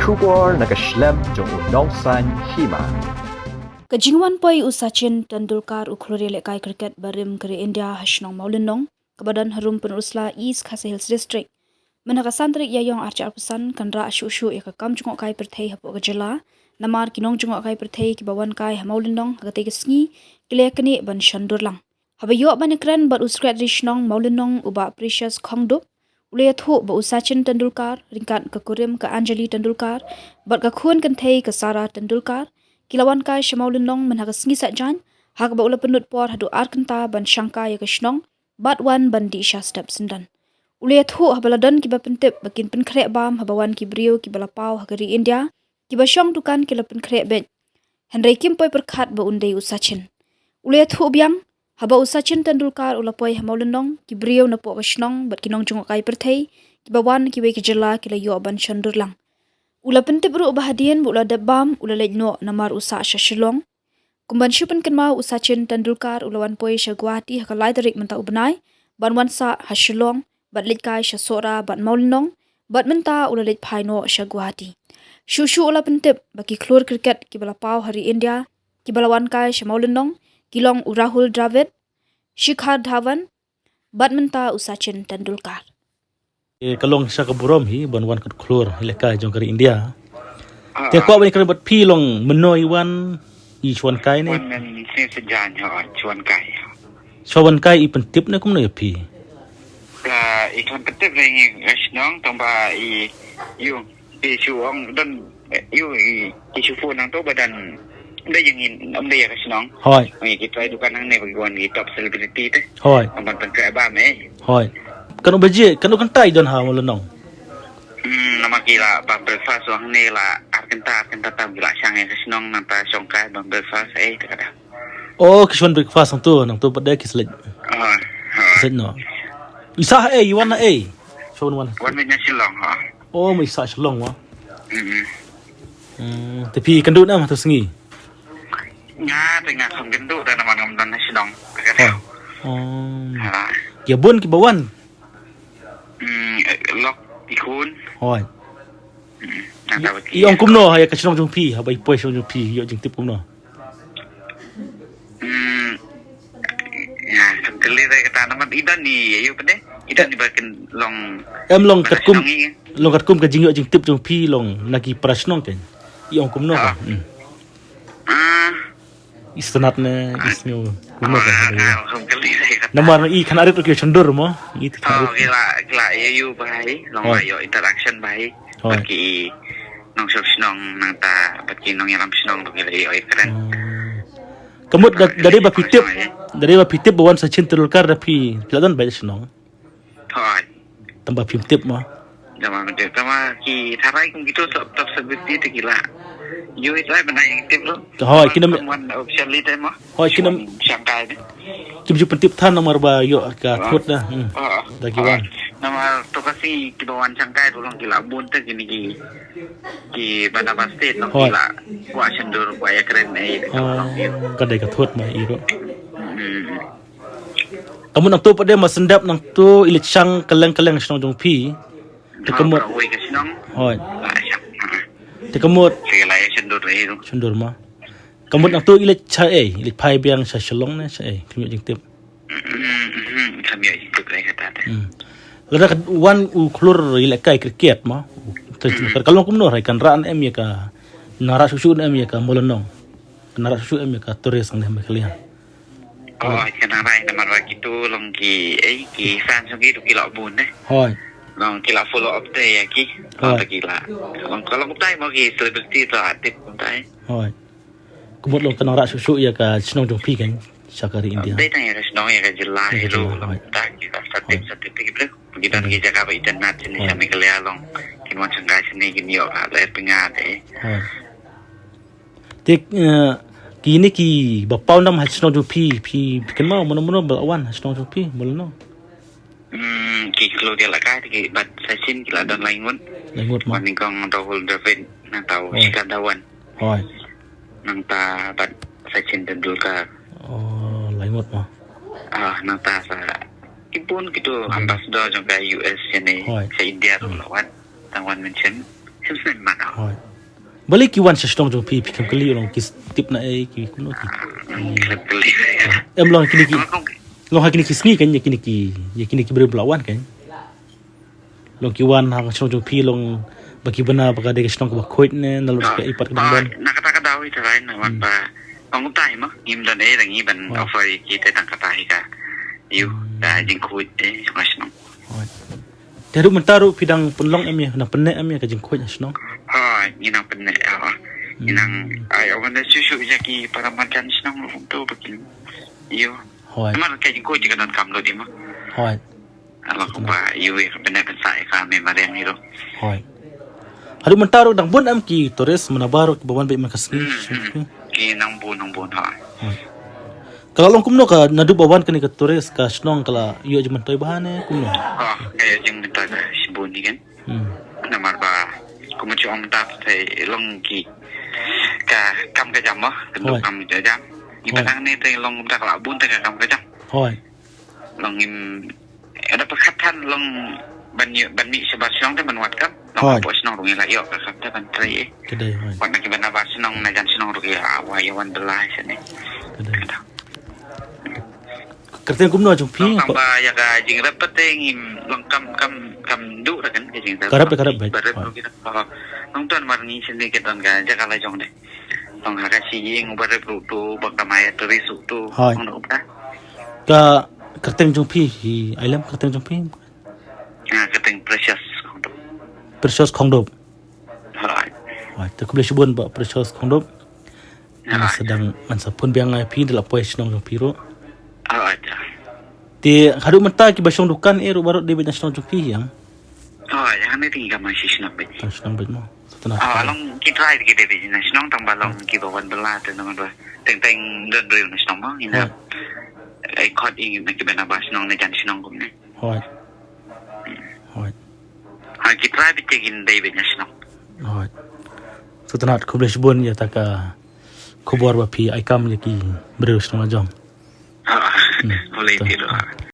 Shubor Nagashlam Jong Nongsan Hima. Kejingwan poi Sachin Tendulkar uklore lekai cricket barim kere India hashnong maulinong kebadan harum penurusla East Khasi Hills District. Menakasantrik yayong arca arpusan kanra asyu-asyu ya kakam jungok kai perthei hapo kejela namar kinong jungok kai perthei kibawan kai hamaulinong agate kesngi kile keni ban shandurlang. Habayo banekran bat uskrat rishnong maulinong uba precious khongdup ule thu ba Sachin Tendulkar ringkat ke kurim ke Anjali Tendulkar bat ka khun kan thei ke Sara Tendulkar kilawan kai shamaulunong menhagas ngisat jan hak ba ula penut por hadu arkenta ban shangka ya keshnong bat wan ban di isha step sendan ule thu habaladan kiba pentip bakin penkrek bam habawan kibrio kibala pau hagari India kiba shong tukan kila penkrek bet Henry Kim poi perkhat ba undai Sachin ule thu biang haba Sachin Tendulkar ula poi hamaulunong kibrio na po keshnong bat kinong jungok kai perthei kiba wan kiwe kijela kila yo ban shandurlang ula pentip ru bahadian ula dabam ula lejno namar usa shashilong kumban shupan kenma Sachin Tendulkar ula wan poi shagwati hakalai tarik menta ubnai ban wan sa hashilong bat lejkai shasora bat maulinong bat menta ula lej phaino shagwati shushu ula pentip baki klur cricket kibala pau hari India kibala wan kai shamaulinong kilong Rahul Dravid Shikhar Dhawan bat menta Sachin Tendulkar kalong sa kaburom hi banwan kat klur leka jong kari India te kwa ban kare bat pi long menoi wan i chuan kai neวันนั้นเส้นสัญญาณเหรอชวนไก่ chuan kai i pen tip ne kum ne pi ก็อีกคนเป็นเต็มเลยไงน้องต้องไปอยู่ที่ช่วงดันอยู่ที่ช่วงนั้นตัวบันได้ยังงินอำเดียกับน้อง hoi มีกิจวัตรดูกันนั่งในบริเวณนี้ท็อปเซเลบริตี้เต้ hoi มันเป็นกระบ้าไหม hoi kan obeje kan kan tai don ha molonong nama gila bang breakfast wang ni lah arkenta tam gila siang yang kesenong nanti songkai bang breakfast terkadang oh kishwan breakfast nang tu pada kislet kislet no isa iwan na chuan wan วันนี้ยังชิลองเหรอ oh mai sa shlong wa te pi kan du na ma tu sngi งาแต่งาคงกันดูแต่น้ำมันมันให้ชิลองก็ได้ oh ya bun ki bawan ล็อกอีกคุณ hoi นั่นแต่ว่า i ong kum no ha ya ka chnong jong pi ha bai poi chnong jong pi yo jing tip kum no ทำกันเลยแต่ตาน้ำมันอีด้านนี้อยู่ปะเนี่ยอีด้านนี้bagian long em long kat kum ka jing yo jing tip jong pi long nagi prashnong ken i ong kum no ha istanat ne isnyo kum no ka ทำกันเลยแต่ namar i kanarit ke chondur mo i oh gilaอยู่ไปลองไปอยู่ interaction ไป bagi nong shop snong nang ta bagi nong yalam snong tu gilaอยู่keren kamut dari ba pitip bawan Sachin Tendulkar tapi peladan ba snong ถอย tambah pitip mo Zaman itu sama ki tarai kung gitu top seperti itu gila. Yo itu ay banay yung tip lo. Hoy kinam officially tayo mo. Hoy kinam Shanghai ni. kim ju pentip tan nomor ba yo ka thot na. Dagi wan. Nama to kasi kibawan Shanghai tulong gila bunta gini ki Banaba State nang gila. Wa sendur wa ya keren ay. Kadai ka thot ma iro. Amun nang tu pada masendap nang tu ilit syang kaleng-kaleng snong jong pi. Tekemut. Hoy. Tekemut. Segala ya Sendur ma. Kamut nang tu ilit cha ilit pai biang sa shalong na sa kimyo jing tip. Samyo itu kaya kata. Lada wan u klur ilit kai cricket ma. Kalong kumno rai kan raan em ya ka nara susu em ya ka molonong. Nara susu em ya ka tores ang hem kalian. Oh, kenapa ini nama gitu long ki fan segi tu kilo bun deh. Hoy. Long kila follow up deh ya ki. Long gila. Kalau kutai mau ki selebriti tu aktif kutai. Hoy. Kumut long kanara susu ya ka snong jong pi kan sakari India. Dai tanya snong ya ka jelas itu long tak kita statif gitu. Kita pergi jaga apa internet sini sampai kelia long. Kinwan sangkai sini gini yo ada pengat eh. Hoy. Tik kini ki bapau nam hasno ju pi kan mau mono balawan hasno ju pi molno ki kalau dia lakai ki bat Sachin kila dan laingun ma maning kong Rahul Dravid nang tahu Shikhar Dhawan hoy nang ta bat Sachin Tendulkar oh laingut ma nang ta sa ipun gitu ambassador jong ka US sini sa India tu lawan tangwan mention Sen mana. Hoi. Balik ki wan sesnong jong pi kam kali long ki tip na ki kuno ki. Kali. Em long kini ki long ha kini ki sni kan ya kini ki berbelawan kan. Long ki wan hang sesnong jong pi long bagi bena baka de sesnong ka khoit ne nalur ka ipat kadang dan. Nakata daw ito rin naman pa. Ang tayo mo, ngim dan lang iban offer kita tang katahi ka. Yu da jing kuit yung sesnong. Hoi. Teru mentaru pidang punlong em ya na penne em ya ka jeng khoit sesnong. Inang penne inang ayaw na susu jaki para makan senang tu begini iyo Hoi. mana kayak kau jika non kam lo di mah Hoi. Allah kuba iyo benar benar kami mariam itu Hoi. Hari mentaru dang bon am ki Torres menabaru ki bawan be makasni. nang bun ha Kalau long kumno ka nadu bawan kani ka Torres ka shnong kala iyo je mentoy bahane kumno. kayak jeng minta si buni kan nama ba kumaci om tak tay long ki ka kam ka jam mah kenduk kam ka jam ibanang ni tay long tak la bun tay kam ka jam Hoi. long im ada perkataan long banmi sebar senong tu menuat kan long apa senong rungi lah yo kan tu kan try Kedai hoi. Wan nak ibana bar senong na jan senong rugi awa yawan belah sini Kedai. Kerten kumno jong pi. tambah ya ka jing rapat ngim long kam du kan ke jing Karap baik. long tuan marni sini ke don ga jaga la jong de long ha ka si ying barep tu bakamaya terisu tu ono ta Ka kerten jong pi hi ailam kerten jong pi. keteng precious Precious kongdop. hai Wah, tu boleh sebut ba precious kongdop. Sedang mansapun biang ai pi dalam pois nong jong pi ro. aja Ti hadu menta ki basong dukan ero baru de bena song jong pi yang. yang ni tinggal masih senang be Tan senang bet mo. Setenah. long kita try kita be na senang tambah long kita wan belah tu nama tu teng dan real na senang mah ina ai khot ing na kita na bas senang na jan senang kum ne Hoi. Hoi. kita try be tegin be na senang Hoi. Setenah ku boleh sebut ya taka kubur ba pi ai kam ya ki bereus nong jom. boleh tidur